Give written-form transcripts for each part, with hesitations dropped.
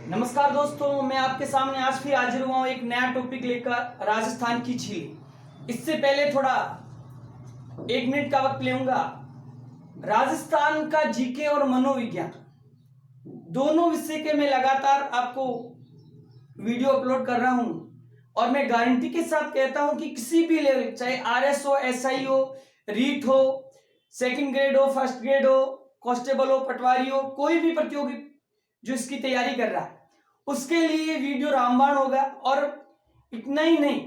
नमस्कार दोस्तों, मैं आपके सामने आज फिर हाजिर हुआ हूँ एक नया टॉपिक लेकर, राजस्थान की झील। इससे पहले थोड़ा 1 मिनट का वक्त लेऊंगा। राजस्थान का जीके और मनोविज्ञान दोनों विषय के मैं लगातार आपको वीडियो अपलोड कर रहा हूं और मैं गारंटी के साथ कहता हूं कि किसी भी लेवल, चाहे आरएस हो, एसआई हो, रीट हो, सेकंड ग्रेड हो, फर्स्ट ग्रेड हो, कांस्टेबल हो, पटवारी हो, कोई भी प्रतियोगी जो इसकी तैयारी कर रहा है उसके लिए वीडियो रामबाण होगा। और इतना ही नहीं,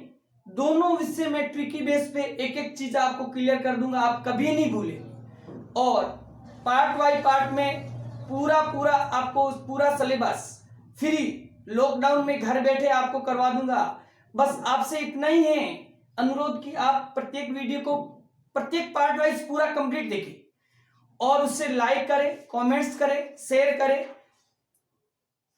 दोनों विषय में ट्रिकी बेस पे एक एक चीज आपको क्लियर कर दूंगा, आप कभी नहीं भूलेंगे। और पार्ट बाय पार्ट में पूरा आपको पूरा सिलेबस फ्री लॉकडाउन में घर बैठे आपको करवा दूंगा। बस आपसे इतना ही है अनुरोध कि आप प्रत्येक वीडियो को प्रत्येक पार्ट वाइज पूरा कंप्लीट देखें और उससे लाइक करें, कमेंट्स करें, शेयर करें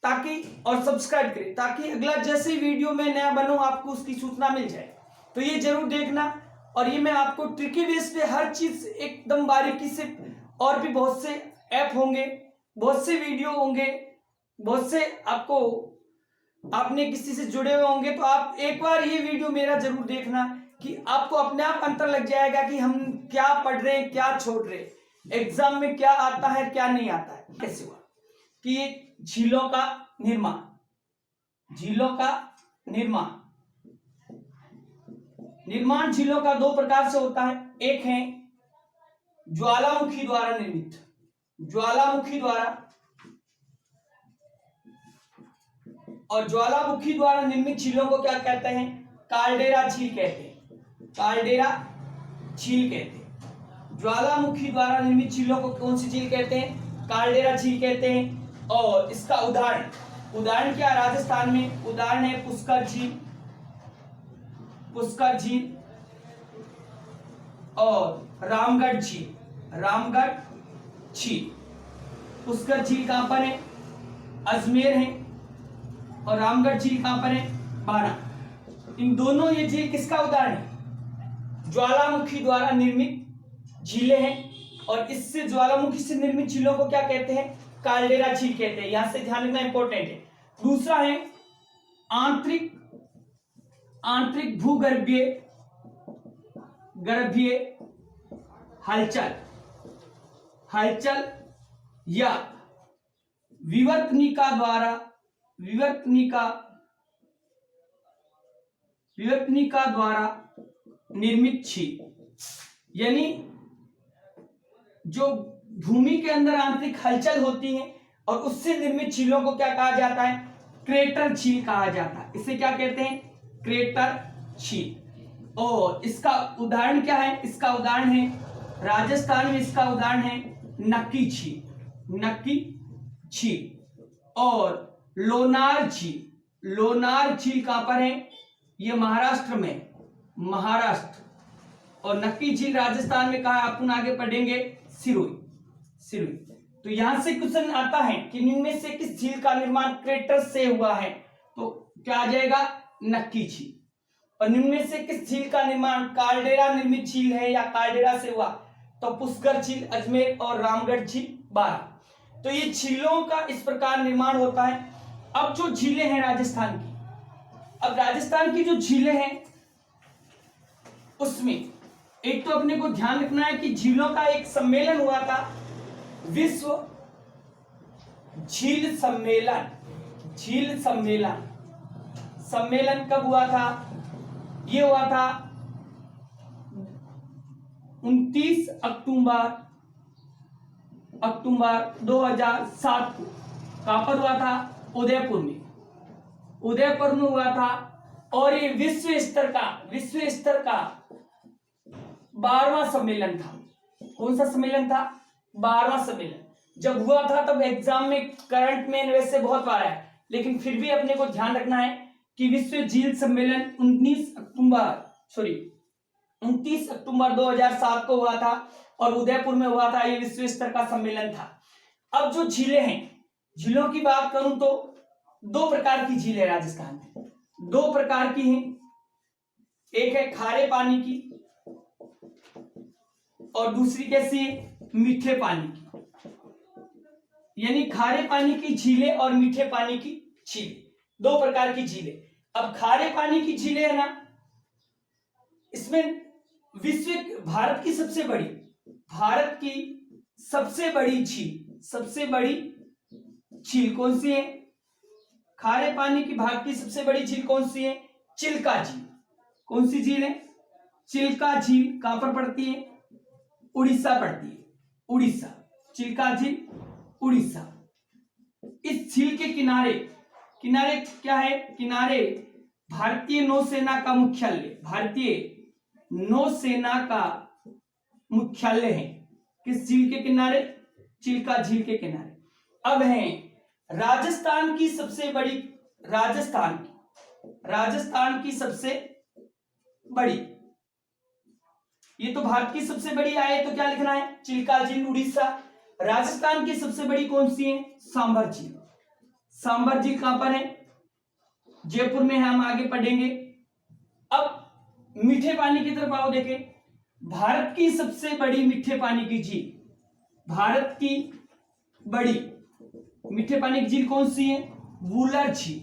ताकि और सब्सक्राइब करें ताकि अगला जैसे वीडियो में नया बनूं आपको उसकी सूचना मिल जाए। तो ये जरूर देखना। और ये मैं आपको ट्रिकी बेस पे हर चीज एकदम बारीकी से, और भी बहुत से ऐप होंगे, बहुत से वीडियो होंगे, बहुत से आपको आपने किसी से जुड़े हुए होंगे, तो आप एक बार ये वीडियो मेरा जरूर देखना कि आपको अपने आप अंतर लग जाएगा कि हम क्या पढ़ रहे हैं, क्या छोड़ रहे हैं, एग्जाम में क्या आता है, क्या नहीं आता है। कैसे हुआ कि झीलों का निर्माण, निर्माण झीलों का दो प्रकार से होता है। एक है ज्वालामुखी द्वारा निर्मित, ज्वालामुखी द्वारा, और ज्वालामुखी द्वारा निर्मित झीलों को क्या कहते हैं? काल्डेरा झील कहते हैं, काल्डेरा झील कहते हैं। ज्वालामुखी द्वारा निर्मित झीलों को कौन सी झील कहते हैं? काल्डेरा झील कहते हैं। और इसका उदाहरण क्या? राजस्थान में उदाहरण है पुष्कर झील, पुष्कर झील और रामगढ़ झील, रामगढ़ झील। पुष्कर झील कहां पर है? अजमेर है। और रामगढ़ झील कहां पर है? बारा। इन दोनों ये झील किसका उदाहरण है? ज्वालामुखी द्वारा निर्मित झीलें हैं। और इससे ज्वालामुखी से निर्मित झीलों को क्या कहते हैं? काल्डेरा झील कहते हैं। यहां से ध्यान रखना इंपॉर्टेंट है। दूसरा है आंतरिक भूगर्भीय हलचल या विवर्तनिका द्वारा निर्मित झील। यानी जो भूमि के अंदर आंतरिक हलचल होती है और उससे निर्मित झीलों को क्या कहा जाता है? क्रेटर झील कहा जाता है। इसे क्या कहते हैं? क्रेटर झील। और इसका उदाहरण क्या है? इसका उदाहरण है राजस्थान में, इसका उदाहरण है नक्की झील और लोनार झील कहां पर है? ये महाराष्ट्र में, महाराष्ट्र। और नक्की झील राजस्थान में कहा, अपन आगे पढ़ेंगे सिरोही। तो यहां से क्वेश्चन आता है कि इनमें से किस झील का निर्माण क्रेटर से हुआ है? तो क्या आ जाएगा? नक्की झील। और इनमें से किस झील का निर्माण काल्डेरा निर्मित झील है या काल्डेरा से हुआ? तो पुष्कर झील, अजमेर और रामगढ़ झील, बारा। तो ये झीलों का इस प्रकार निर्माण होता है। अब जो झीलें हैं राजस्थान की, अब राजस्थान की जो झीलें हैं उसमें एक तो अपने को ध्यान रखना है कि झीलों का एक सम्मेलन हुआ था, विश्व झील सम्मेलन कब हुआ था? ये हुआ था 29 अक्टूबर 2007 को। कहां पर हुआ था? उदयपुर में हुआ था। और ये विश्व स्तर का 12वां सम्मेलन था। कौन सा सम्मेलन था? 12वां सम्मेलन। जब हुआ था तब एग्जाम में करंट में वैसे बहुत बार है, लेकिन फिर भी अपने को ध्यान रखना है कि विश्व झील सम्मेलन 29 अक्टूबर 2007 को हुआ था और उदयपुर में हुआ था। ये विश्व स्तर का सम्मेलन था। अब जो झीलें हैं, झीलों की बात करूं तो दो प्रकार की झील है राजस्थान में, दो प्रकार की हैं। एक है खारे पानी की और दूसरी कैसी है? मीठे पानी की। यानी खारे पानी की झीलें और मीठे पानी की झील, दो प्रकार की झीलें। अब खारे पानी की झीलें है ना, इसमें भारत की सबसे बड़ी झील कौन सी है? खारे पानी की भारत की सबसे बड़ी झील कौन सी है? चिल्का झील। कौन सी झील है? चिल्का झील। कहां पर पड़ती है? उड़ीसा पड़ती है, उड़ीसा। चिल्का झील उड़ीसा। इस झील के किनारे क्या है? किनारे भारतीय नौसेना का मुख्यालय है। किस झील के किनारे? चिल्का झील के किनारे। अब है राजस्थान की सबसे बड़ी ये तो भारत की सबसे बड़ी आए तो क्या लिखना है? चिल्का झील उड़ीसा। राजस्थान की सबसे बड़ी कौन सी है? सांभर झील। सांभर झील कहां पर है? जयपुर में है, हम आगे पढ़ेंगे। अब मीठे पानी की तरफ आओ, देखें भारत की सबसे बड़ी मीठे पानी की झील, भारत की बड़ी मीठे पानी की झील कौन सी है? वूलर झील।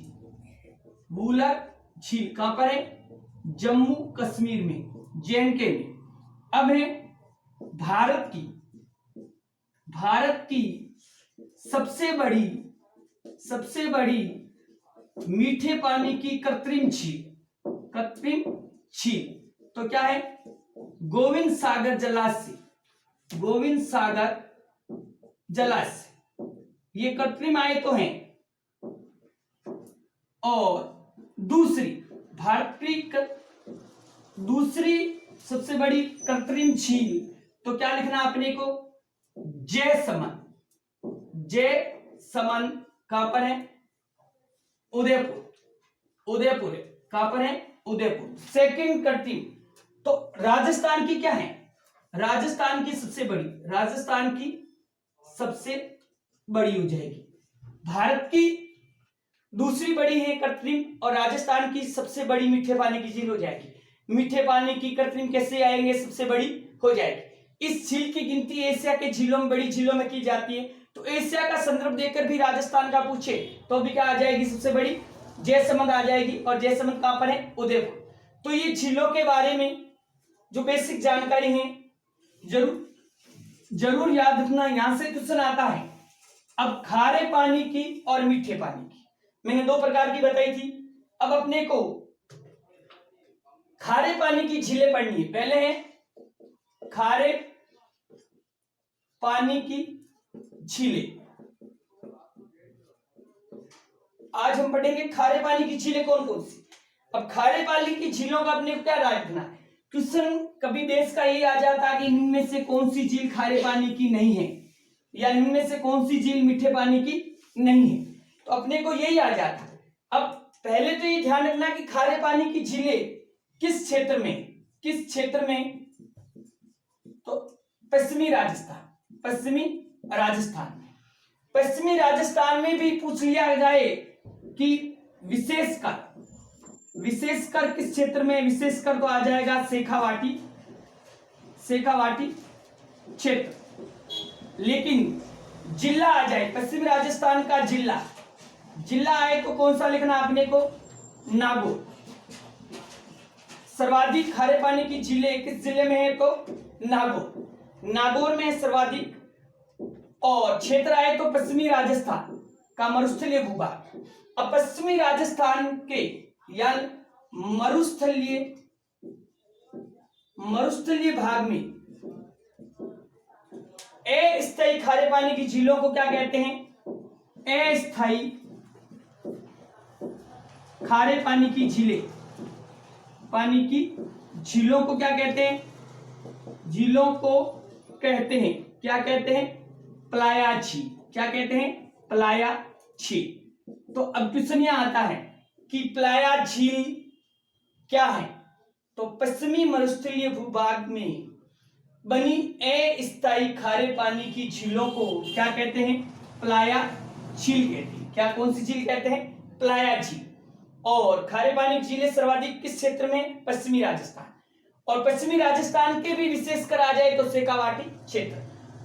वूलर झील कहां पर है? जम्मू कश्मीर में, जेएंडके में। अब है भारत की सबसे बड़ी मीठे पानी की कृत्रिम झील तो क्या है? गोविंद सागर जलाशय। ये कृत्रिम आए तो हैं। और दूसरी सबसे बड़ी कृत्रिम झील तो क्या लिखना अपने को? जयसमन। कहां पर है? उदयपुर है। कहां पर है? उदयपुर। सेकंड कृत्रिम तो राजस्थान की क्या है? राजस्थान की सबसे बड़ी हो जाएगी। भारत की दूसरी बड़ी है कृत्रिम और राजस्थान की सबसे बड़ी मीठे पानी की झील हो जाएगी। मीठे पानी की कृत्रिम कैसे आएंगे? सबसे बड़ी हो जाएगी। इस झील की गिनती एशिया के झीलों में, बड़ी झीलों में की जाती है। तो एशिया का संदर्भ देकर भी राजस्थान का पूछे तो भी क्या आ जाएगी? सबसे बड़ी जयसमंद आ जाएगी। और जयसमंद कहां पर है? उदयपुर। तो ये झीलों के बारे में जो बेसिक जानकारी है जरूर याद रखना। यहां से क्वेश्चन आता है। अब खारे पानी की और मीठे पानी की मैंने दो प्रकार की बताई थी। अब अपने को खारे पानी की झीलें पढ़नी है। पहले है खारे पानी की झीलें। आज हम पढ़ेंगे खारे पानी की झीलें कौन कौन सी। अब खारे पानी की झीलों का अपने को क्या याद रखना है? क्वेश्चन कभी देश का ये आ जाता है कि इनमें से कौन सी झील खारे पानी की नहीं है या इनमें से कौन सी झील मीठे पानी की नहीं है, तो अपने को यही आ जाता है। अब पहले तो ये ध्यान रखना कि खारे पानी की झीलें किस क्षेत्र में? तो पश्चिमी राजस्थान में भी पूछ लिया जाए कि विशेषकर किस क्षेत्र में? विशेषकर तो आ जाएगा शेखावाटी क्षेत्र। लेकिन जिला आ जाए, पश्चिमी राजस्थान का जिला आए तो कौन सा लिखना आपने को? नागौर। सर्वाधिक खारे पानी की झीलें किस जिले में है? तो नागौर में सर्वाधिक। और क्षेत्र आए तो पश्चिमी राजस्थान का मरुस्थलीय भूभाग। अब पश्चिमी राजस्थान के या मरुस्थलीय भाग में अस्थायी खारे पानी की झीलों को क्या कहते हैं? अस्थायी खारे पानी की झीलों को क्या कहते हैं? क्या कहते हैं? प्लाया झील। क्या कहते हैं? प्लाया झील। तो अब क्वेश्चन यहां आता है कि प्लाया झील क्या है? तो पश्चिमी मरुस्थलीय भूभाग में बनी अस्थायी खारे पानी की झीलों को क्या कहते हैं? प्लाया झील कहते हैं। क्या कौन सी झील कहते हैं? प्लाया झील। और खारे पानी की झीलें सर्वाधिक किस क्षेत्र में? पश्चिमी राजस्थान। और पश्चिमी राजस्थान के भी विशेषकर आ जाए तो शेखावाटी क्षेत्र।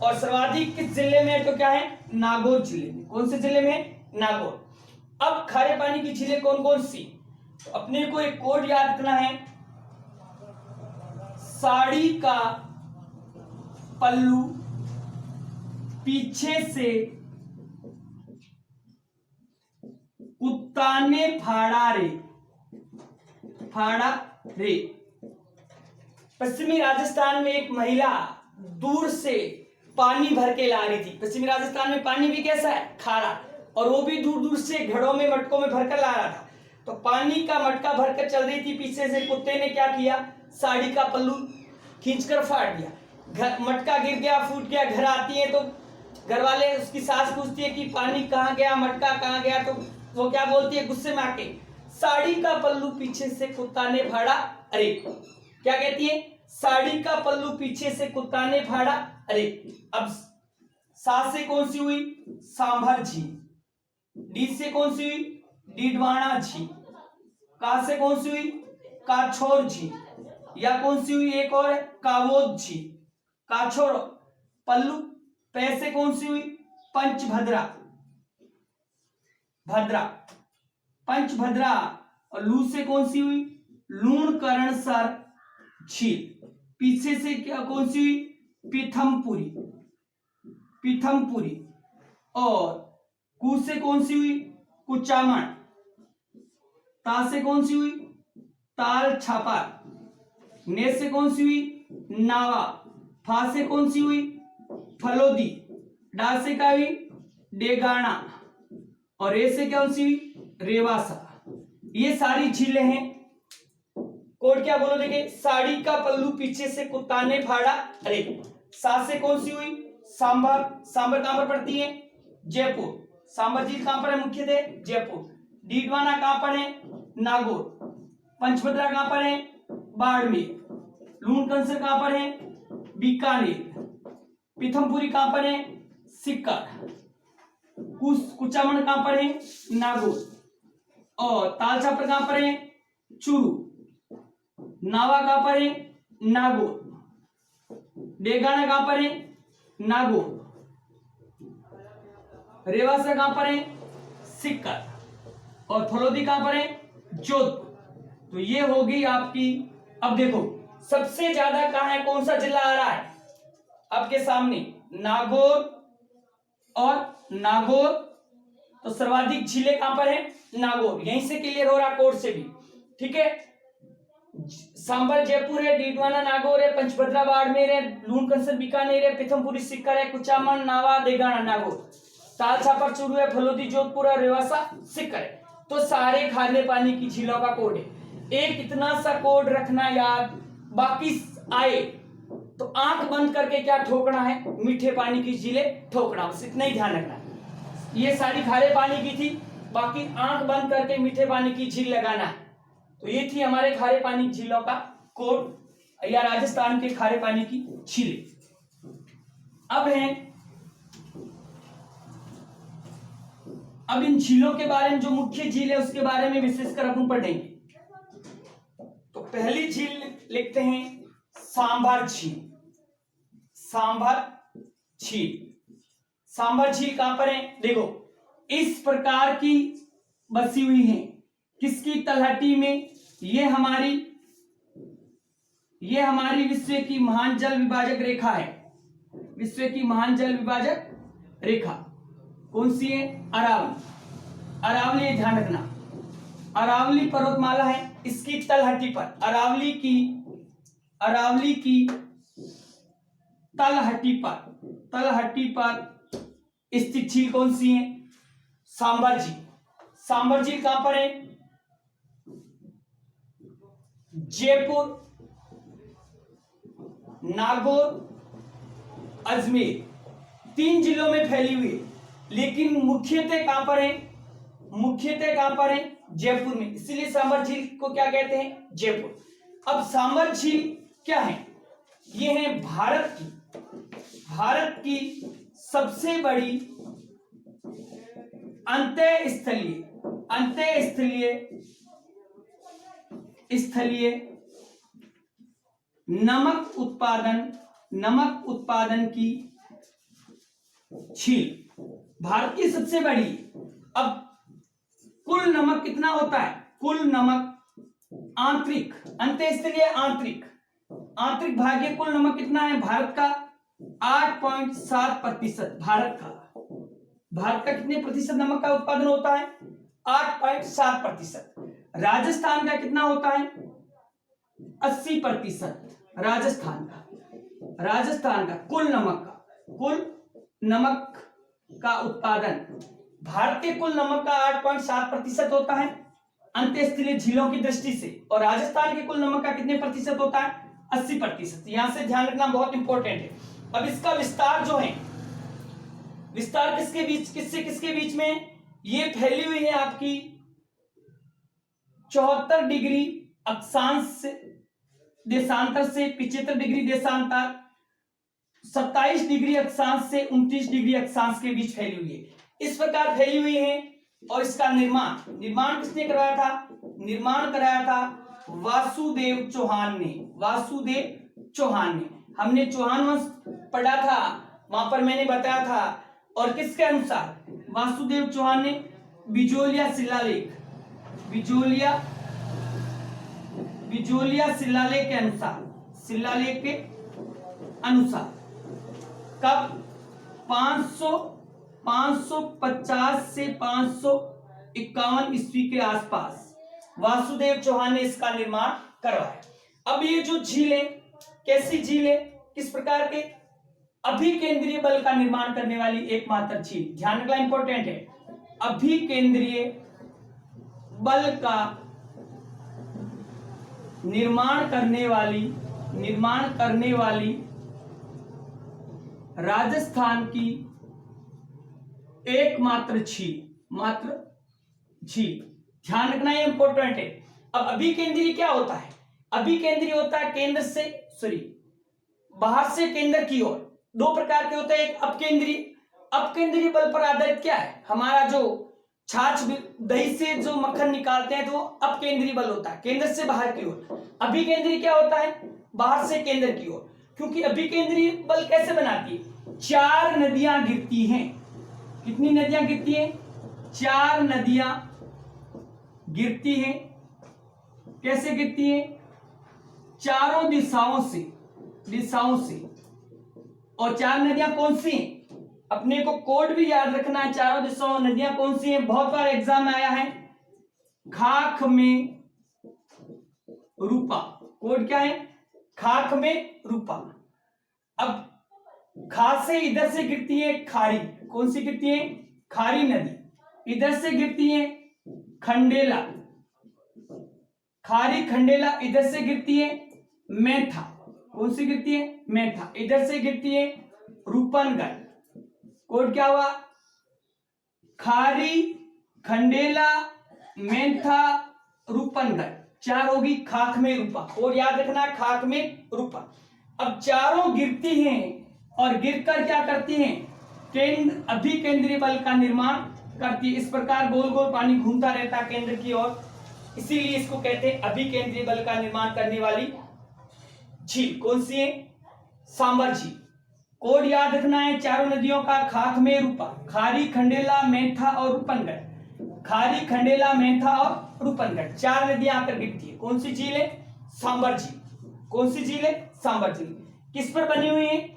और सर्वाधिक किस जिले में? तो क्या है? नागौर जिले में। कौन से जिले में? नागौर। अब खारे पानी की झीलें कौन कौन सी, तो अपने को एक कोड याद रखना है, साड़ी का पल्लू पीछे से कुत्ता ने फाड़ा रे, फाड़ा रे। पश्चिमी राजस्थान में एक महिला दूर से पानी भर के ला रही थी। पश्चिमी राजस्थान में पानी भी कैसा है, खारा, और वो भी दूर दूर से घड़ों में मटकों में भरकर ला रहा था। तो पानी का मटका भरकर चल रही थी, पीछे से कुत्ते ने क्या किया, साड़ी का पल्लू खींचकर फाड़ दिया। मटका गिर गया, फूट गया। घर आती है तो घर वाले, उसकी सास पूछती है कि पानी कहाँ गया, मटका कहाँ गया, तो वो क्या बोलती है गुस्से में आके, साड़ी का पल्लू पीछे से कुत्ता ने फाड़ा अरे। क्या कहती है, साड़ी का पल्लू पीछे से कुत्ता ने फाड़ा अरे। अब सा से कौन सी हुई, सांभर झील। डी से कौन सी हुई, डीडवाना झील। का से कौन सी हुई, काछोर झील। या कौन सी हुई, एक और है, कावोद झील। काछोर पल्लू। पै से कौन सी हुई, पंचभद्रा, भद्रा, पंचभद्रा। और लू से कौन सी हुई, लूणकरणसर झील। पीछे से क्या कौन सी हुई, पीथमपुरी, पीथमपुरी। और कू से कौन सी हुई, कुचामण। ता से कौन सी हुई, ताल छापा। ने से कौन सी हुई, नावा। फा से कौन सी हुई, फलोदी। डा से क्या हुई, डेगाना। और ए से कौन सी हुई, रेवासा। ये सारी झीलें हैं। कोड क्या बोलो, देखिए, साड़ी का पल्लू पीछे से कुत्ता ने फाड़ा अरे। सा से कौन सी हुई, सांभर। सांभर कहां पर पड़ती है, जयपुर। सांभर झील कहां पर है, मुख्यतः जयपुर। डीडवाना कहां पर है, नागौर। पंचभद्रा कहां पर है, बाड़मेर। लूणकरणसर कहां पर है, बीकानेर। पीथमपुरी कहां पर है, सीकर। कुचामण कहां पर है, नागौर। और तालछापर कहां पर है, चूरू। नावा कहां पर है, नागौर। डेगाना कहां पर है, नागौर। रेवासा कहां पर है, सीकर। और फलोदी कहां पर है, जोधपुर। तो ये होगी आपकी। अब देखो सबसे ज्यादा कहां है, कौन सा जिला आ रहा है आपके सामने, नागौर और नागौर। तो सर्वाधिक झीलें कहां पर है, नागौर। यहीं से क्लियर हो रहा कोड से भी, ठीक है। सांभर जयपुर है, डीडवाना नागौर है, पंचभद्रा बाड़मेर है, लूणकरणसर बीकानेर है, पीथमपुरी सीकर है, कुचामण नावा देगाना नागौर, तालछापर चूरू है, फलोदी जोधपुर और रेवासा सीकर है। तो सारे खारे पानी की झीलों का कोड है। एक इतना सा कोड रखना याद, बाकी आए तो आंख बंद करके क्या ठोकना है, मीठे पानी की झीलें ठोकना, बस इतना ही ध्यान रखना। ये सारी खारे पानी की थी, बाकी आंख बंद करके मीठे पानी की झील लगाना है। तो ये थी हमारे खारे पानी झीलों का कोड या राजस्थान के खारे पानी की झीलें। अब इन झीलों के बारे में, जो मुख्य झील है उसके बारे में विशेषकर अपन पढ़ेंगे। तो पहली झील लिखते हैं सांभर झील। सांभर झील। सांभर झील कहां पर है, देखो इस प्रकार की बसी हुई है, किसकी तलहटी में, ये हमारी विश्व की महान जल विभाजक रेखा है। विश्व की महान जल विभाजक रेखा कौन सी है, अरावली। अरावली ध्यान रखना, अरावली पर्वतमाला है, इसकी तलहटी पर, अरावली की तलहटी पर स्थित झील कौन सी है, सांभर झील। सांभर झील कहां पर है, जयपुर, नागौर, अजमेर, 3 जिलों में फैली हुई है, लेकिन मुख्यतः कहां पर है, जयपुर में। इसलिए सांभर झील को क्या कहते हैं, जयपुर। अब सांभर झील क्या है, ये है भारत की सबसे बड़ी स्थलीय नमक उत्पादन की झील, भारत की सबसे बड़ी। अब कुल नमक कितना होता है? कुल नमक आंतरिक, अंतःस्थलीय आंतरिक, आंतरिक भागीय कुल नमक कितना है भारत का? 8.7%। भारत का कितने प्रतिशत नमक का उत्पादन होता है? 8.7%। राजस्थान का कितना होता है? 80%। राजस्थान का कुल नमक का उत्पादन, भारत के कुल नमक का 8.7% होता है अंतःस्थलीय झीलों की दृष्टि से, और राजस्थान के कुल नमक का कितने प्रतिशत होता है? 80%। यहां से ध्यान रखना बहुत इंपॉर्टेंट है। अब इसका विस्तार जो है, विस्तार किससे किसके बीच में? ये फैली हुई है आपकी 74 डिग्री अक्षांश देशांतर से 75 डिग्री देशांतर, 27 डिग्री अक्षांश से 29 डिग्री अक्षांश के बीच फैली हुई है। इस प्रकार फैली हुई है। और इसका निर्माण किसने करवाया था? निर्माण कराया था वासुदेव चौहान ने। हमने चौहान वंश पढ़ा था, वहां पर मैंने बताया था। और किसके अनुसार? वासुदेव चौहान ने बिजोलिया शिलालेख के अनुसार कब? 550 से 551 ईस्वी के आसपास वासुदेव चौहान ने इसका निर्माण करवाया। अब ये जो झील है, कैसी झील है, किस प्रकार के? अभिकेंद्रीय बल का निर्माण करने वाली एकमात्र झील। ध्यान रखना इंपॉर्टेंट है। अभिकेंद्रीय बल का निर्माण करने वाली राजस्थान की एकमात्र झील। ध्यान रखना ये इंपॉर्टेंट है। अब अभिकेंद्रीय क्या होता है? अभिकेंद्रीय होता है बाहर से केंद्र की ओर। दो प्रकार के होते हैं, एक अपकेंद्रीय बल पर आधारित क्या है? हमारा जो छाछ दही से जो मक्खन निकालते हैं तो वो अपकेंद्रीय बल होता है, केंद्र से बाहर की ओर। अभिकेंद्रीय क्या होता है? बाहर से केंद्र की ओर। क्योंकि अभिकेंद्रीय बल कैसे बनाती है? 4 नदियां गिरती हैं। कितनी नदियां गिरती हैं? 4 नदियां गिरती हैं। कैसे गिरती हैं? चारों दिशाओं से। और 4 नदियां कौन सी हैं? अपने को कोड भी याद रखना है। चारों दिशाओं नदियां कौन सी हैं? बहुत बार एग्जाम में आया है। खाक में रूपा। कोड क्या है? खाक में रूपा। अब खा से इधर से गिरती है खारी। कौन सी गिरती है? खारी नदी। इधर से गिरती है खंडेला, खारी खंडेला। इधर से गिरती है मैथा। कौन सी गिरती है? मैथा। इधर से गिरती है रूपनगढ़। कोड क्या हुआ? खारी खंडेला मैथा रूपनगढ़। 4 होगी खाक में रूपा। कोड याद रखना, खाक में रूपा। अब चारों गिरती हैं और गिरकर क्या करती हैं? अभिकेंद्रीय बल का निर्माण करती है। इस प्रकार गोल गोल पानी घूमता रहता है केंद्र की ओर, इसीलिए इसको कहते हैं अभिकेंद्रीय बल का निर्माण करने वाली झील। कौन सी है? सांबर झील। कोड याद रखना है चारों नदियों का, खाक में रूपा, खारी खंडेला मैथा और रूपनगढ़। खारी खंडेला मैथा और रूपनगढ़ 4 नदियां आकर गिरती है। कौन सी झील है? सांबर झील। कौन सी झील है? सांबर झील। किस पर बनी हुई है?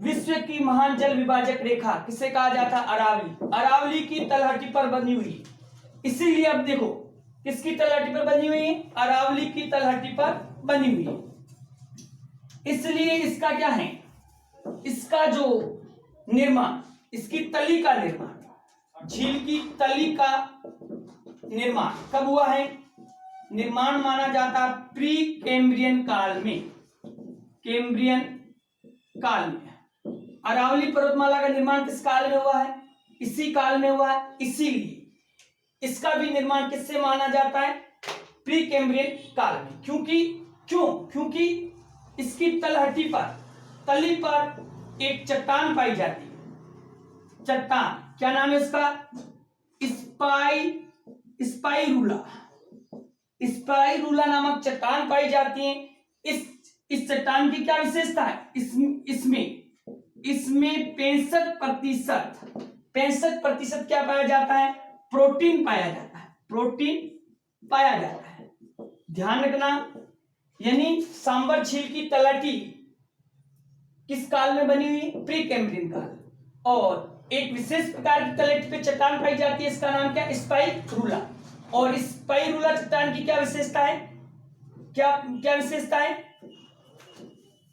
विश्व की महान जल विभाजक रेखा किसे कहा जाता? अरावली की तलहटी पर बनी हुई। इसीलिए अब देखो किसकी तलहटी पर बनी हुई है? अरावली की तलहटी पर बनी हुई है। इसलिए इसका क्या है? इसका जो निर्माण, इसकी तली का निर्माण, झील की तली का निर्माण कब हुआ है? निर्माण माना जाता प्री कैम्ब्रियन काल में। अरावली पर्वतमाला का निर्माण किस काल में हुआ है? इसी काल में हुआ है। इसीलिए इसका भी निर्माण किससे माना जाता है? प्री कैम्ब्रियन काल में। क्योंकि इसकी तली पर एक चट्टान पाई जाती है। चट्टान क्या नाम है इसका? स्पाइरूला नामक चट्टान पाई जाती है। इस चट्टान की क्या विशेषता है? इसमें 65% क्या पाया जाता है? प्रोटीन पाया जाता है, प्रोटीन पाया जाता है। ध्यान रखना, यानी सांबर झील की तलहटी किस काल में बनी हुई? प्री कैम्ब्रियन काल। और एक विशेष प्रकार की तलहटी पे चट्टान पाई जाती है, इसका नाम क्या है? स्पाइरूला। और स्पाइरूला चट्टान की क्या विशेषता है? क्या विशेषता है?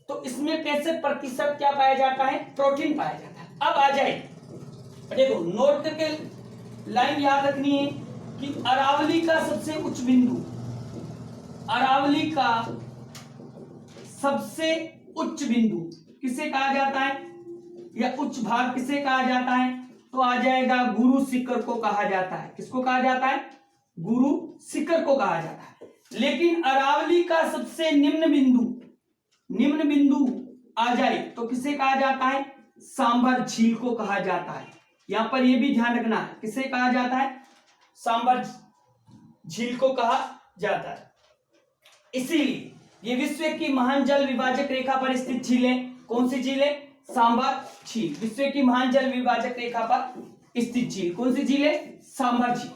तो इसमें कैसे प्रतिशत क्या पाया जाता है? प्रोटीन पाया जाता है। अब आ जाए, देखो नोट करके लाइन याद रखनी है कि अरावली का सबसे उच्च बिंदु, अरावली का सबसे उच्च बिंदु किसे कहा जाता है, या उच्च भाग किसे कहा जाता है? तो आ जाएगा गुरु शिखर को कहा जाता है। किसको कहा जाता है? गुरु शिखर को कहा जाता है। लेकिन अरावली का सबसे निम्न बिंदु आ जाए तो किसे कहा जाता है? सांबर झील को कहा जाता है। यहां पर यह भी ध्यान रखना है, किसे कहा जाता है? सांबर झील को कहा जाता है। इसीलिए ये विश्व की महान जल विभाजक रेखा पर स्थित झील है। कौन सी झील है? सांबर झील। विश्व की महान जल विभाजक रेखा पर स्थित झील कौन सी झील है? सांबर झील।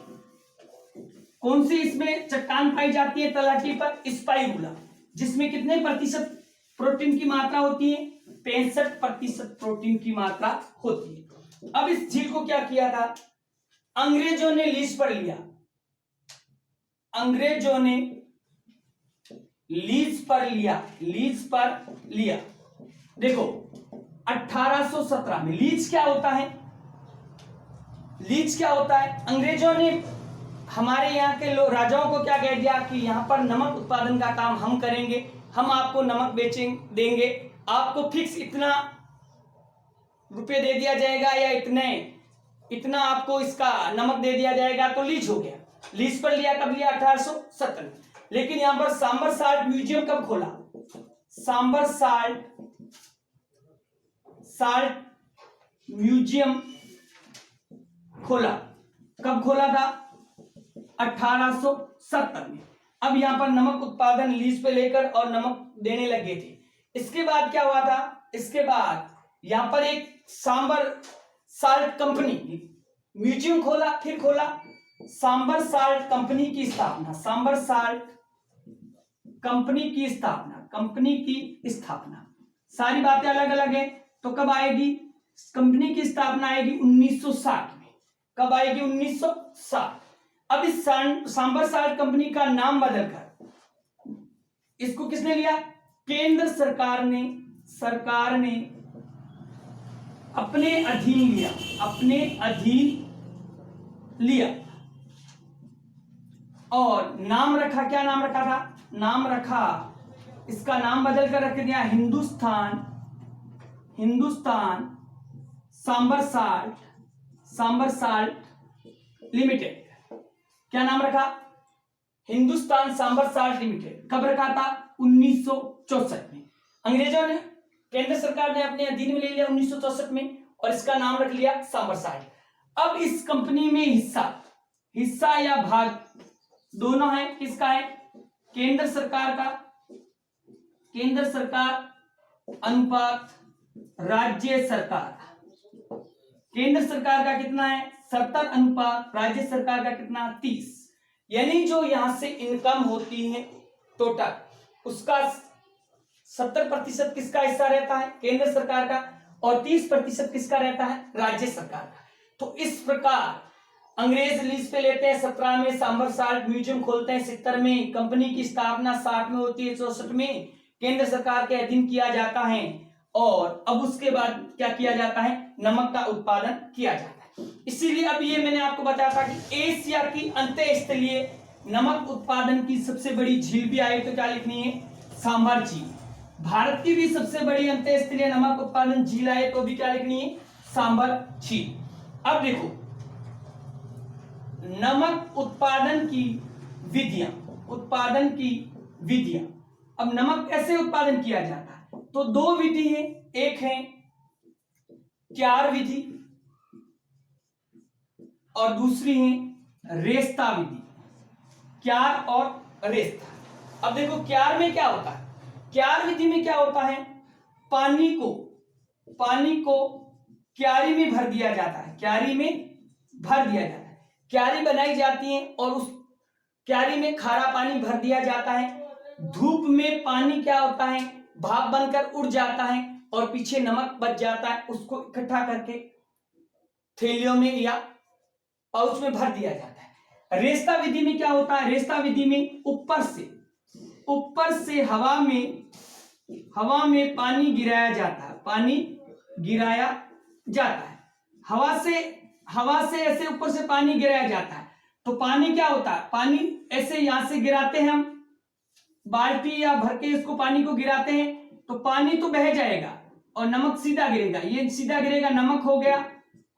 कौन सी इसमें चट्टान पाई जाती है तलहटी पर? स्पाइरूला, जिसमें कितने प्रतिशत प्रोटीन की मात्रा होती है? 65% प्रोटीन की मात्रा होती है। अब इस झील को क्या किया था? अंग्रेजों ने लीज पर लिया, अंग्रेजों ने लीज पर लिया। देखो 1817 में लीज क्या होता है? लीज क्या होता है? अंग्रेजों ने हमारे यहाँ के लोग राजाओं को क्या कह दिया कि यहाँ पर नमक उत्पादन का काम हम करेंगे, हम आपको नमक देंगे, आपको फिक्स इतना रुपए दे दिया जाएगा या इतना आपको इसका नमक दे दिया जाएगा। तो लीज हो गया। लीज पर लिया कब लिया? 1817 में। लेकिन यहां पर सांबर साल्ट म्यूजियम कब खोला? सांबर साल्ट म्यूजियम खोला। कब खोला था? 1870 में। अब यहां पर नमक उत्पादन लीज पे लेकर और नमक देने लगे थे। इसके बाद क्या हुआ था? इसके बाद यहां पर एक सांबर साल्ट कंपनी म्यूजियम खोला, फिर खोला सांबर साल्ट कंपनी की स्थापना। सांबर साल्ट कंपनी की स्थापना सारी बातें अलग अलग है। तो कब आएगी? कंपनी की स्थापना आएगी 1960 में। कब आएगी? 1960। अब इस सांबर साल्ट कंपनी का नाम बदलकर इसको किसने लिया? केंद्र सरकार ने अपने अधीन लिया और नाम रखा। क्या नाम रखा था? नाम रखा, इसका नाम बदल कर रख दिया हिंदुस्तान सांबर साल्ट लिमिटेड। क्या नाम रखा? Hindustan Sambhar salt limited. कब रखा था? 1964 में। अंग्रेजों ने, केंद्र सरकार ने अपने अधीन में ले लिया 1964 में और इसका नाम रख लिया सांबर साल्ट। अब इस कंपनी में हिस्सा या भाग दोनों है। किसका है? केंद्र सरकार अनुपात राज्य सरकार। केंद्र सरकार का कितना है? 70 अनुपात राज्य सरकार का कितना? 30। यानी जो यहां से इनकम होती है टोटल, उसका 70% किसका हिस्सा रहता है? केंद्र सरकार का। और 30% किसका रहता है? राज्य सरकार का। तो इस प्रकार अंग्रेज लीज पे लेते हैं 17 में, सांबर साल्ट म्यूजियम खोलते हैं 70 में, कंपनी की स्थापना 60 में होती है, 64 में केंद्र सरकार के अधीन किया जाता है और अब उसके बाद क्या किया जाता है? नमक का उत्पादन किया जाता है। इसीलिए अब ये मैंने आपको बताया था कि एशिया की अंतःस्थलीय नमक उत्पादन की सबसे बड़ी झील भी आई तो क्या लिखनी है? सांबर झील। भारत की भी सबसे बड़ी अंतःस्थलीय नमक उत्पादन झील आए तो भी क्या लिखनी है? सांबर झील। अब देखो नमक उत्पादन की विधियां। अब नमक कैसे उत्पादन किया जाता है? तो दो विधि है। एक है क्यार विधि और दूसरी है रेस्ता विधि। क्यार और रेस्ता। अब देखो क्यार में क्या होता है? क्यार विधि में क्या होता है? पानी को क्यारी में भर दिया जाता है। क्यारी बनाई जाती है और उस क्यारी में खारा पानी भर दिया जाता है। धूप में पानी क्या होता है, भाप बनकर उड़ जाता है और पीछे नमक बच जाता है, उसको इकट्ठा करके थैलियों में या पाउच में भर दिया जाता है। रेस्ता विधि में क्या होता है, रेस्ता विधि में ऊपर से हवा में पानी गिराया जाता है, पानी गिराया जाता है। हवा से ऐसे ऊपर से पानी गिराया जाता है, तो पानी क्या होता है, पानी ऐसे यहां से गिराते हैं हम, बाल्टी या भर के इसको पानी को गिराते हैं, तो पानी तो बह जाएगा और नमक सीधा गिरेगा, ये सीधा गिरेगा, नमक हो गया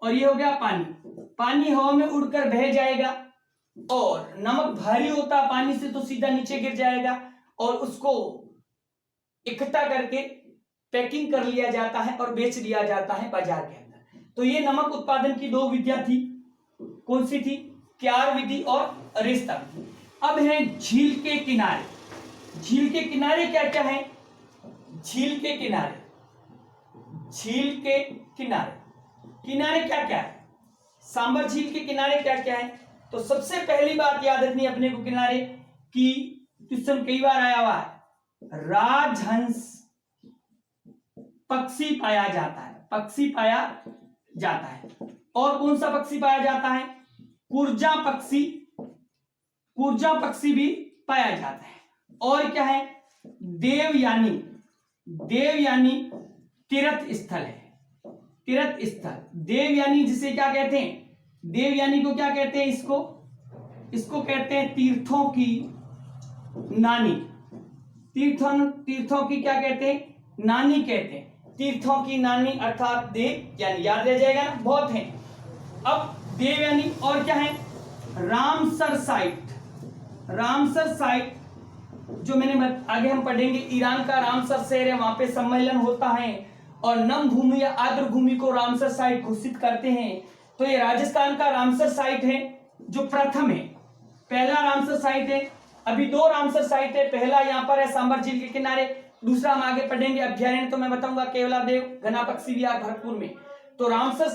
और ये हो गया पानी। पानी हवा में उड़कर बह जाएगा और नमक भारी होता पानी से तो सीधा नीचे गिर जाएगा और उसको इकट्ठा करके पैकिंग कर लिया जाता है और बेच दिया जाता है बाजार के अंदर। तो ये नमक उत्पादन की दो विधियां थी, कौन सी थी, क्यार विधि और रेस्ता विधि। अब है झील के किनारे। झील के किनारे क्या क्या है, झील के किनारे किनारे क्या क्या है, सांबर झील के किनारे क्या क्या है। तो सबसे पहली बात याद रखनी अपने को किनारे की, क्वेश्चन कई बार आया हुआ है, राजहंस पक्षी पाया जाता है, और कौन सा पक्षी पाया जाता है, कुर्जा पक्षी भी पाया जाता है। और क्या है, देवयानी तीर्थ स्थल है, तीर्थ स्थल। देवयानी जिसे क्या कहते हैं, देवयानी को क्या कहते हैं, इसको कहते हैं तीर्थों की नानी। तीर्थों की क्या कहते हैं, नानी कहते हैं, तीर्थों की नानी अर्थात देवयानी, याद रह जाएगा ना, बहुत है। अब देवयानी और क्या है, रामसर साइट जो मैंने आगे हम पढ़ेंगे, ईरान का रामसर शहर है, वहां पे सम्मेलन होता है और नम भूमि या आर्द्र भूमि को रामसर साइट घोषित करते हैं। तो ये राजस्थान का रामसर साइट है जो प्रथम है, पहला रामसर साइट है। अभी दो रामसर साइट है, पहला यहाँ पर है सांबर झील के किनारे, दूसरा हम आगे पढ़ेंगे अभ्यारण्य, तो मैं बताऊंगा केवलादेव घना पक्षी विहार भरतपुर में। तो रामसर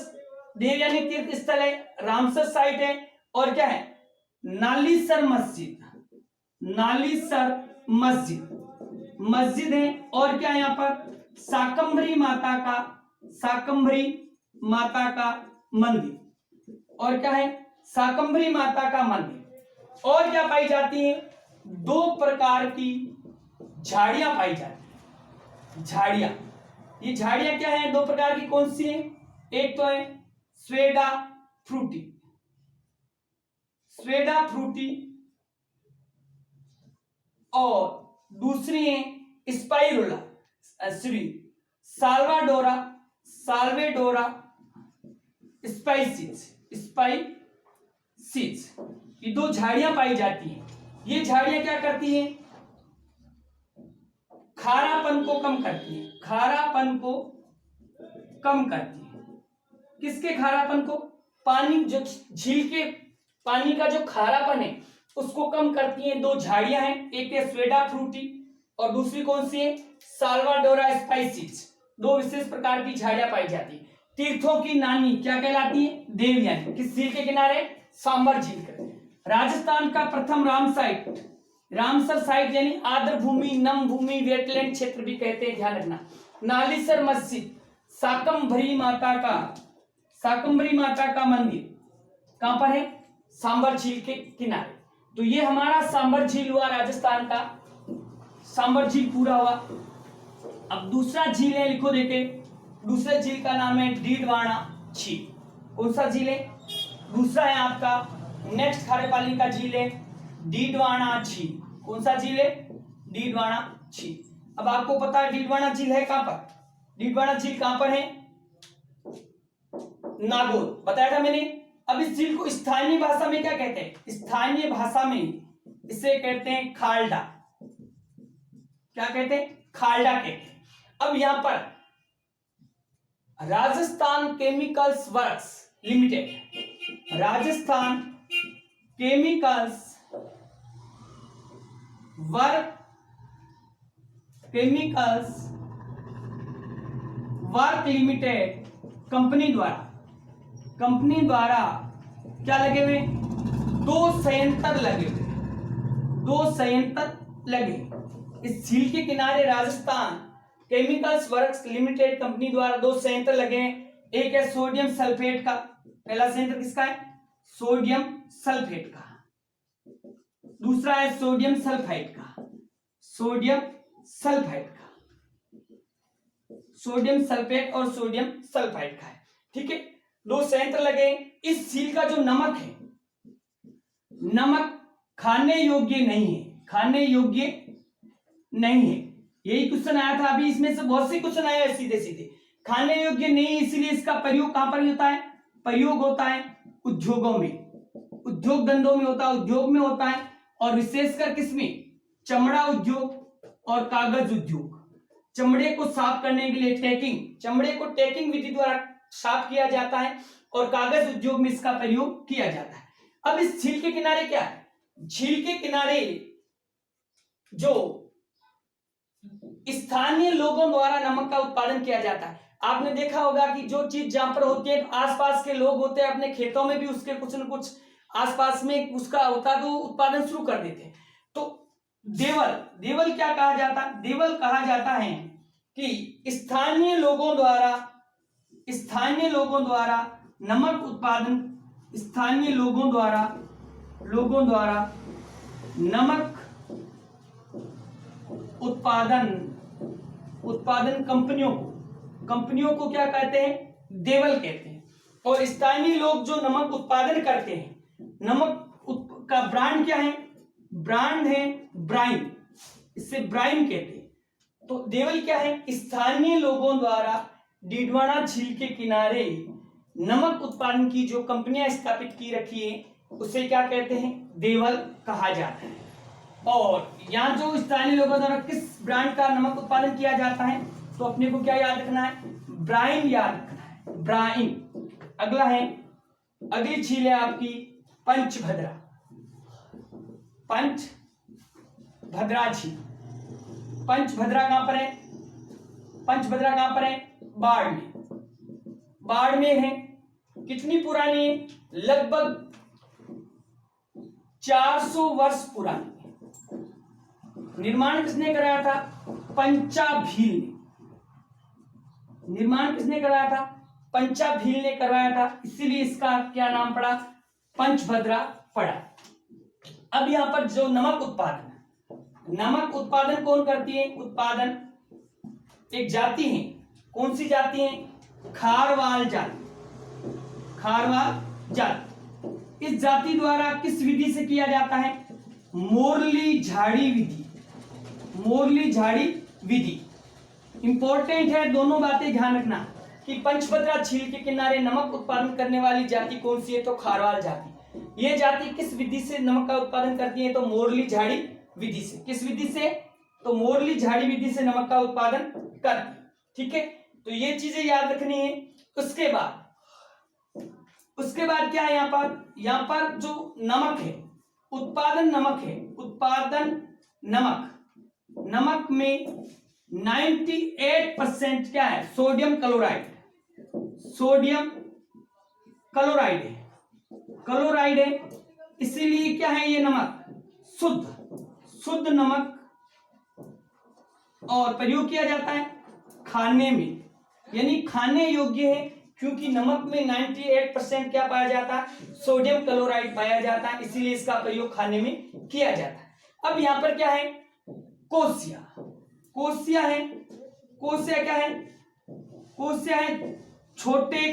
देवयानी तीर्थ स्थल है, रामसर साइट है, और क्या है, नालीसर मस्जिद है, और क्या है यहाँ पर, शाकंभरी माता का मंदिर, और क्या है, शाकंभरी माता का मंदिर। और क्या पाई जाती है, दो प्रकार की झाड़ियां पाई जाती है, झाड़ियां। ये झाड़ियां क्या है, दो प्रकार की, कौन सी है, एक तो है स्वेडा फ्रूटी और दूसरी है स्पाइरुला साल्वेडोरा स्पाइसिस। ये दो झाड़ियां पाई जाती हैं। ये झाड़ियां क्या करती हैं, खारापन को कम करती हैं, किसके खारापन को, पानी, जो झील के पानी का जो खारापन है उसको कम करती हैं। दो झाड़ियां हैं, एक है स्वेडा फ्रूटी और दूसरी कौन सी है, साल्वाडोरा स्पाइसिस। दो विशेष प्रकार की झाड़ियां पाई जाती है। तीर्थों की नानी क्या कहलाती है, देवयानी। किस झील के किनारे, सांबर झील के। राजस्थान का प्रथम रामसर साइट यानी आर्द्र भूमि, नम भूमि, वेटलैंड क्षेत्र भी कहते हैं, ध्यान रखना। नालीसर मस्जिद, शाकंभरी माता का मंदिर कहां पर है, सांबर झील के किनारे। तो ये हमारा सांबर झील हुआ, राजस्थान का सांबर झील पूरा हुआ। अब दूसरा झील है, लिखो देखे, दूसरे झील का नाम है डीडवाना झील। कौन सा झील है, दूसरा है आपका नेक्स्ट खारेपाली का झील है डीडवाना झील। कौन सा झील है, डीडवाना झील। अब आपको पता है डीडवाना झील है कहां पर, डीडवाना झील कहां पर है, नागौर, बताया था मैंने। अब इस झील को स्थानीय भाषा में क्या कहते हैं, स्थानीय भाषा में इसे कहते हैं खाल्डा। क्या कहते हैं, खाल्डा कहते हैं। अब यहां पर Rajasthan chemicals works limited, Rajasthan chemicals work limited company द्वारा क्या लगे हुए, 2 संयंत्र लगे हुए, 2 संयंत्र लगे। इस झील के किनारे Rajasthan chemicals works limited company द्वारा 2 संयंत्र लगे हैं। एक है सोडियम सल्फेट का, पहला संयंत्र किसका है? सोडियम सल्फेट का। दूसरा है सोडियम सल्फाइड का, सोडियम सल्फाइड का, सोडियम सल्फेट और सोडियम सल्फाइड का है। ठीक है, 2 संयंत्र लगे। इस झील का जो नमक है, नमक खाने योग्य नहीं है, खाने योग्य नहीं है। यही क्वेश्चन आया था अभी, इसमें से बहुत से क्वेश्चन आए हैं सीधे सीधे। खाने योग्य नहीं, इसलिए इसका प्रयोग कहां पर होता है? प्रयोग होता है उद्योगों में, उद्योग धंधों में होता है, उद्योग में होता है, और विशेषकर किसमें? चमड़ा उद्योग और कागज उद्योग। चमड़े को साफ करने के लिए टैकिंग, चमड़े को टैकिंग विधि द्वारा साफ किया जाता है, और कागज उद्योग में इसका प्रयोग किया जाता है। अब इस झील के किनारे क्या है? झील के किनारे जो स्थानीय लोगों द्वारा नमक का उत्पादन किया जाता है। आपने देखा होगा कि जो चीज जहां पर होती है, आसपास के लोग होते हैं, अपने खेतों में भी उसके कुछ न कुछ आसपास में उसका होता है, तो उत्पादन शुरू कर देते हैं। तो देवल, देवल क्या कहा जाता है? देवल कहा जाता है कि स्थानीय लोगों द्वारा नमक उत्पादन, स्थानीय लोगों द्वारा नमक उत्पादन कंपनियों को क्या कहते हैं? देवल कहते हैं। और स्थानीय लोग जो नमक उत्पादन करते हैं, नमक का ब्रांड क्या है? ब्रांड है ब्राइन, इसे ब्राइन कहते हैं। तो देवल क्या है? स्थानीय लोगों द्वारा डीडवाना झील के किनारे नमक उत्पादन की जो कंपनियां स्थापित की रखी है, उसे क्या कहते हैं? देवल कहा जाता है। और यहाँ जो स्थानीय लोगों द्वारा किस ब्रांड का नमक उत्पादन किया जाता है, तो अपने को क्या याद रखना है? ब्राइन याद रखना है, ब्राइन। अगला है, अगली झील है आपकी पंचभद्रा, पंचभद्रा झील। पंचभद्रा कहां पर है? पंचभद्रा कहां पर है? बाड़मेर, बाड़मेर है। कितनी पुरानी है? लगभग 400 वर्ष पुरानी। निर्माण किसने कराया था? पंचाभील ने। निर्माण किसने कराया था? पंचाभील ने करवाया था, इसीलिए इसका क्या नाम पड़ा? पंचभद्रा पड़ा। अब यहां पर जो नमक उत्पादन, नमक उत्पादन कौन करती है? उत्पादन एक जाति है। कौन सी जाति है? खारवाल जाति, खारवाल जाति। इस जाति द्वारा किस विधि से किया जाता है? मोरली झाड़ी विधि, मोरली झाड़ी विधि। इंपॉर्टेंट है, दोनों बातें ध्यान रखना कि पंचभद्रा झील के किनारे नमक उत्पादन करने वाली जाति कौन सी है? तो खारवाल जाति। ये जाति किस विधि से नमक का उत्पादन करती है? तो मोरली झाड़ी विधि से। किस विधि से? तो मोरली झाड़ी विधि से नमक का उत्पादन करती है। ठीक है, तो ये चीजें याद रखनी है। उसके बाद क्या है? यहाँ पर जो नमक है, उत्पादन नमक है, उत्पादन नमक, नमक में 98% क्या है? सोडियम क्लोराइड, सोडियम क्लोराइड है, क्लोराइड है। इसीलिए क्या है? ये नमक शुद्ध नमक, और प्रयोग किया जाता है खाने में, यानी खाने योग्य है, क्योंकि नमक में 98% क्या पाया जाता है? सोडियम क्लोराइड पाया जाता है, इसीलिए इसका प्रयोग खाने में किया जाता है। अब यहां पर क्या है? कोसिया, कोसिया है। कोसिया क्या है? कोसिया है छोटे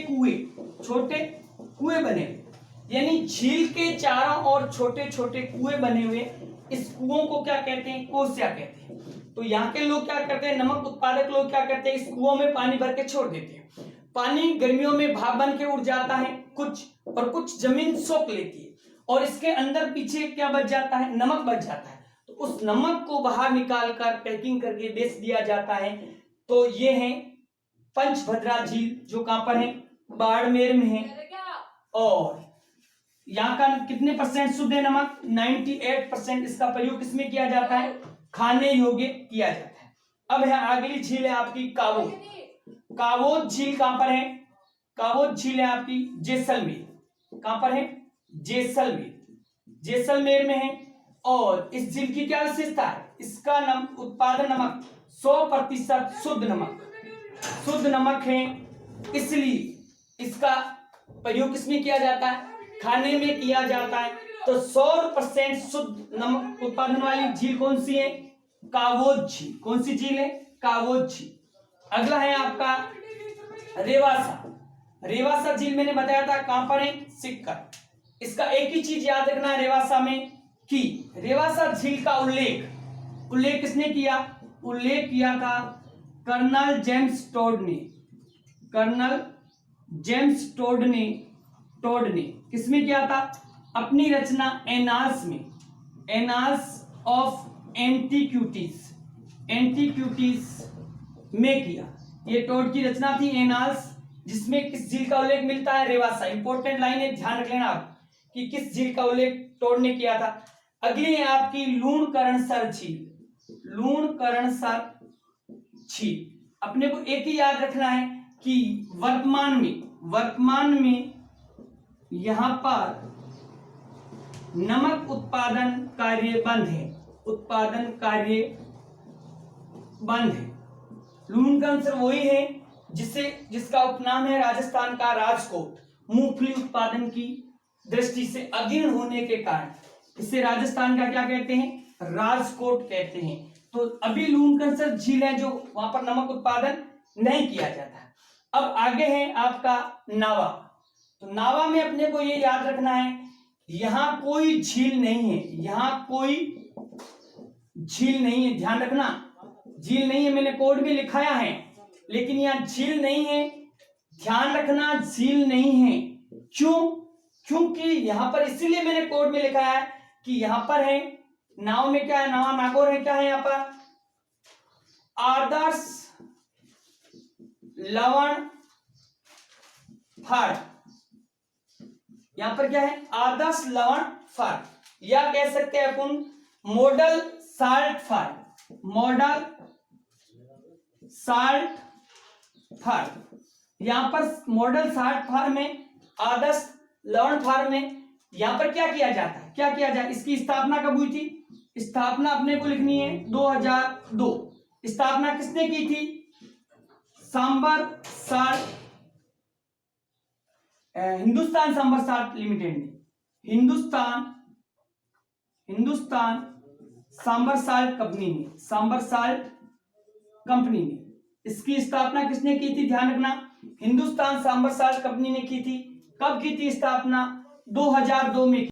कुएं बने, यानी झील के चारों ओर छोटे छोटे कुएं बने हुए, इस कुओं को क्या कहते हैं? कोसिया कहते हैं। तो यहाँ के लोग क्या करते हैं? नमक उत्पादक लोग क्या करते हैं? इस कुओं में पानी भर के छोड़ देते हैं। पानी गर्मियों में भाप बन के उड़ जाता है कुछ, और कुछ जमीन सोख लेती है, और इसके अंदर पीछे क्या बच जाता है? नमक बच जाता है। तो उस नमक को बाहर निकालकर पैकिंग करके बेच दिया जाता है। तो ये है पंचभद्रा झील, जो कहां पर है? बाड़मेर में है। और यहाँ का कितने परसेंट शुद्ध है नमक? 98%। इसका प्रयोग किसमें किया जाता है? खाने योग्य किया जाता है। अब है अगली झील है आपकी कावोज। कावोज झील कहां पर है? कावोज झील है आपकी जैसलमेर। कहां पर है? जैसलमेर, जैसलमेर में है। और इस झील की क्या विशेषता है? इसका उत्पादन नमक 100% शुद्ध नमक है, इसलिए इसका प्रयोग किसमें किया जाता है? खाने में किया जाता है। तो 100% शुद्ध नमक उत्पादन वाली झील कौन सी है? कावोज झील। कौन सी झील है? कावोज झील। अगला है आपका रेवासा झील। मैंने बताया था कहां पर है? सिक्कर। इसका एक ही चीज याद रखना है रेवासा में कि रेवासा झील का उल्लेख किसने किया? उल्लेख किया था कर्नल जेम्स टोड ने किसमें किया था? अपनी रचना एनाल्स ऑफ एंटीक्विटीज में किया। ये टोड की रचना थी एनाल्स, जिसमें किस झील का उल्लेख मिलता है? रेवासा। इंपॉर्टेंट लाइन है, ध्यान रख लेना आप कि किस झील का उल्लेख टोड ने किया था। अगली है आपकी लूणकरणसर झील। अपने को एक ही याद रखना है कि वर्तमान में यहां पर नमक उत्पादन कार्य बंद है। लूणकरणसर वही है जिसका उपनाम है राजस्थान का राजकोट। मूंगफली उत्पादन की दृष्टि से अग्रणी होने के कारण इसे राजस्थान का क्या कहते हैं? राजकोट कहते हैं। तो अभी लूणकरणसर झील है जो वहां पर नमक उत्पादन नहीं किया जाता। अब आगे है आपका नावा। तो नावा में अपने को ये याद रखना है, यहां कोई झील नहीं है। ध्यान रखना, झील नहीं है। मैंने कोड में लिखाया है, लेकिन यहां झील नहीं है। ध्यान रखना, झील नहीं है। क्योंकि यहां पर इसीलिए मैंने कोड में लिखा है कि यहां पर है नाव में क्या है? नागौर है। क्या है यहां पर? आदर्श लवण फर। यहां पर क्या है? आदर्श लवण फर, या कह सकते हैं अपन मॉडल साल्ट फर। यहां पर मॉडल साल्ट फर में, आदर्श लवण फर में यहां पर क्या किया जाता है? क्या किया जाए? इसकी स्थापना कब हुई थी? स्थापना अपने को लिखनी है 2002। स्थापना किसने की थी? हिंदुस्तान सांबर साल्ट लिमिटेड ने। हिंदुस्तान सांबर साल्ट कंपनी ने इसकी स्थापना किसने की थी? ध्यान रखना, हिंदुस्तान सांबर साल्ट कंपनी ने की थी। कब की थी स्थापना? 2002 में।